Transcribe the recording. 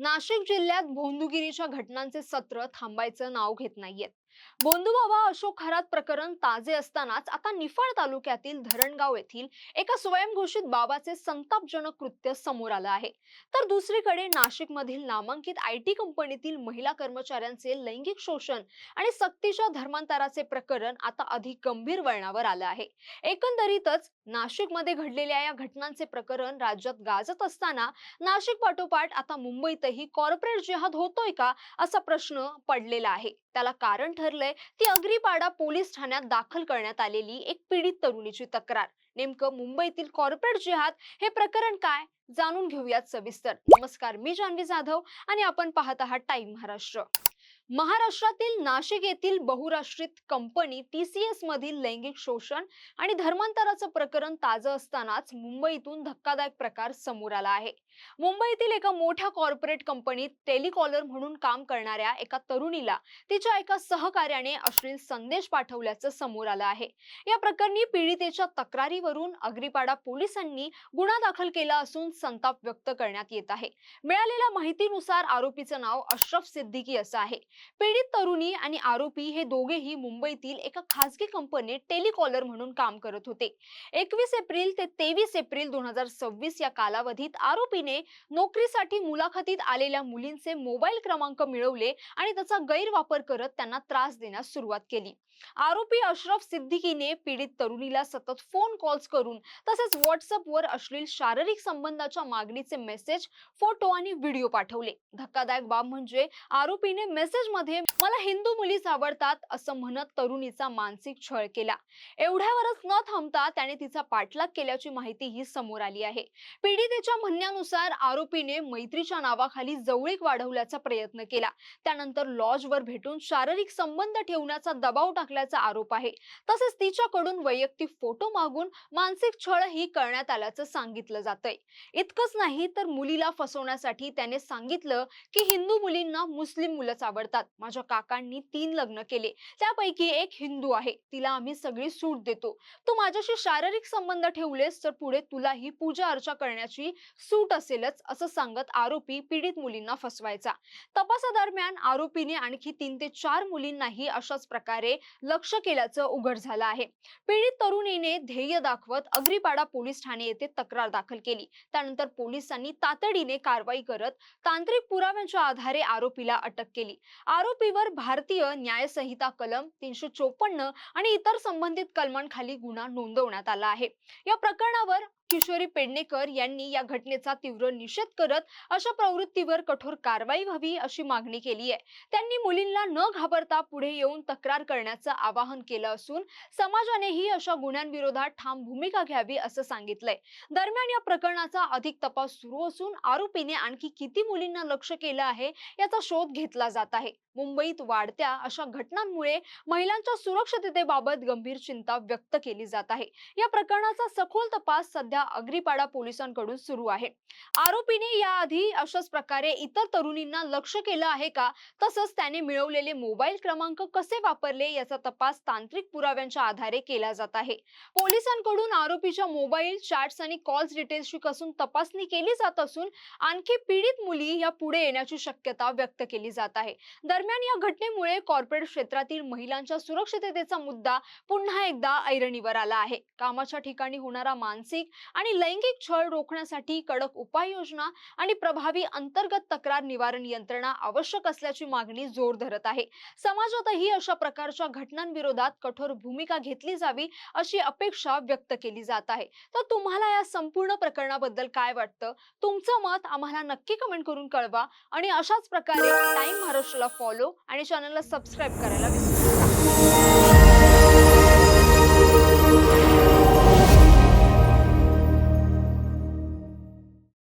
नाशिक जिल्ह्यात भोंदूगिरीच्या घटनांचे सत्र थांबायचं नाव घेत नाहीयेत. भोंदूबाबा अशोक खरात प्रकरण ताजे असतानाच आता निफाड तालुक्यातील धरणगाव येथील एका स्वयंघोषित बाबाचे संतापजनक कृत्य समोर आलं आहे. तर दुसरीकडे नाशिकमधील नामांकित आयटी कंपनीतील महिला कर्मचाऱ्यांचे लैंगिक शोषण आणि सक्तीच्या धर्मांतराचे प्रकरण आता अधिक गंभीर वळणावर आलं आहे. एकंदरीतच नाशिकमध्ये घडलेल्या या घटनांचे प्रकरण राज्यात गाजत असताना नाशिक पाठोपाठ आता मुंबईतही कॉर्पोरेट जिहाद होतोय का असा प्रश्न पडलेला आहे. त्याला कारण ठरलंय ती अग्रीपाडा पोलीस ठाण्यात दाखल करण्यात आलेली एक पीडित तरुणीची तक्रार. नेमकं मुंबईतील कॉर्पोरेट जिहाद हे प्रकरण काय जाणून घेऊयात सविस्तर. नमस्कार, मी जान्हवी जाधव आणि आपण पाहत आहात टाइम महाराष्ट्र. महाराष्ट्रातील नाशिक येथील बहुराष्ट्रीय कंपनी टीसीएस मधील लैंगिक शोषण आणि धर्मांतराचं प्रकरण ताजं असतानाच मुंबईतून धक्कादायक प्रकार समोर आला आहे. मुंबईतील एका मोठ्या कॉर्पोरेट कंपनीत टेलिकॉलर म्हणून काम करणाऱ्या एका तरुणीला तिच्या एका सहकार्याने अश्लील संदेश पाठवल्याचं समोर आलं आहे. या प्रकरणी पीडितेच्या तक्रारीवरून अग्रीपाडा पोलिसांनी गुन्हा दाखल केला असून संताप व्यक्त करण्यात येत आहे. मिळालेल्या माहितीनुसार आरोपीचं नाव अशरफ सिद्दीकी असं आहे. पीडित तरुणी आणि आरोपी हे दोघेही मुंबईतील एका खासगी कंपनीत टेलिकॉलर म्हणून काम करत होते. 21 एप्रिल ते 23 एप्रिल 2026 या कालावधीत आरोपीने नोकरीसाठी मुलाखतीत आलेल्या मुलींचे मोबाईल क्रमांक मिळवले आणि त्याचा गैरवापर करत त्यांना त्रास देण्यास सुरुवात केली. आरोपी अशरफ सिद्दीकीने पीडित तरुणीला सतत फोन कॉल्स करून तसेच व्हॉट्सअपवर अश्लील शारीरिक संबंधाच्या मागणीचे मेसेज, फोटो आणि व्हिडिओ पाठवले. धक्कादायक बाब म्हणजे आरोपीने मेसेजमध्ये मला हिंदू मुलीच आवडतात असं म्हणत तरुणीचा मानसिक छळ केला. एवढ्यावरच न थांबता त्याने तिचा पाठलाग केल्याची माहितीही समोर आली आहे. पीडितेच्या म्हणण्यानुसार आरोपीने मैत्रीच्या नावाखाली जवळीक वाढवण्याचा प्रयत्न केला. त्यानंतर लॉजवर भेटून शारीरिक संबंध ठेवण्याचा दबाव टाकल्याचा आरोप आहे. तसेच तिच्याकडून वैयक्तिक फोटो मागून मानसिक छळही करण्यात आल्याचं सांगितलं जातंय. इतकंच नाही तर मुलीला फसवण्यासाठी त्याने सांगितलं की हिंदू मुलींना मुस्लिम मुलंच आवडतात. माझ्या काकांनी 3 लग्न केले, त्यापैकी एक हिंदू आहे, तिला आम्ही सगळी सूट देतो. तू माझ्याशी शारीरिक संबंध ठेवलेस तर पुढे तुलाही पूजा अर्चा करण्याची सूट असेलच असं सांगत आरोपी पीडित मुलींना फसवायचा. तपासादरम्यान आरोपीने आणखी 3 ते 4 मुलींनाही अशाच प्रकारे लक्ष केल्याचं उघड झालं आहे. पीडित तरुणीने ध्येय दाखवत अग्रीपाडा पोलीस ठाणे येथे तक्रार दाखल केली. त्यानंतर पोलिसांनी तातडीने कारवाई करत तांत्रिक पुराव्यांच्या आधारे आरोपीला अटक केली. आरोपीवर भारतीय न्याय संहिता कलम 354 आणि इतर संबंधित कलमांखाली गुन्हा नोंदवण्यात आला आहे. या प्रकरणावर किशोरी पेडणेकर यांनी या घटनेचा तीव्र निषेध करत अशा प्रवृत्तीवर कठोर कारवाई व्हावी अशी मागणी केली आहे. त्यांनी मुलींना न घाबरता पुढे येऊन तक्रार करण्याचं आवाहन केलं असून समाजानेही अशा गुन्ह्यांविरोधात ठाम भूमिका घ्यावी असं सांगितलंय. दरम्यान या प्रकरणाचा अधिक तपास सुरू असून आरोपीने आणखी किती मुलींना लक्ष्य केलं आहे याचा शोध घेतला जात आहे. मुंबईत वाढत्या अशा घटनांमुळे महिलांच्या सुरक्षिततेबाबत गंभीर चिंता व्यक्त केली जात आहे. या प्रकरणाचा सखोल तपास सध्या अग्रीपाडा पोलिसांकडून सुरू आहे. आरोपीने याआधी अशाच प्रकारे इतर तरुणींना लक्ष्य केलं आहे का, तसंच त्याने मिळवलेले मोबाईल क्रमांक कसे वापरले याचा तपास तांत्रिक पुराव्यांच्या आधारे केला जात आहे. पोलिसांकडून आरोपीच्या मोबाईल चॅट्स आणि कॉल्स डिटेल्सची कसून तपासणी केली जात असून आणखी पीडित मुली या पुढे येण्याची शक्यता व्यक्त केली जात आहे. दरम्यान या घटनेमुळे कॉर्पोरेट क्षेत्रातील महिलांच्या सुरक्षिततेचा मुद्दा पुन्हा एकदा ऐरणीवर आला आहे. कामाच्या ठिकाणी होणारा मानसिक आणि लैंगिक छळ रोखण्यासाठी कडक उपाययोजना आणि प्रभावी अंतर्गत तक्रार निवारण यंत्रणा आवश्यक असल्याची मागणी जोर धरत आहे. समाजातही अशा प्रकारच्या घटनांविरोधात कठोर भूमिका घेतली जावी अशी अपेक्षा व्यक्त केली जात आहे. तर तुम्हाला या संपूर्ण प्रकरणाबद्दल काय वाटतं? तुमचं मत आम्हाला नक्की कमेंट करून कळवा आणि अशाच प्रकारे टाइम महाराष्ट्राला फॉलो आणि चॅनलला सबस्क्राईब करायला विसरू नका.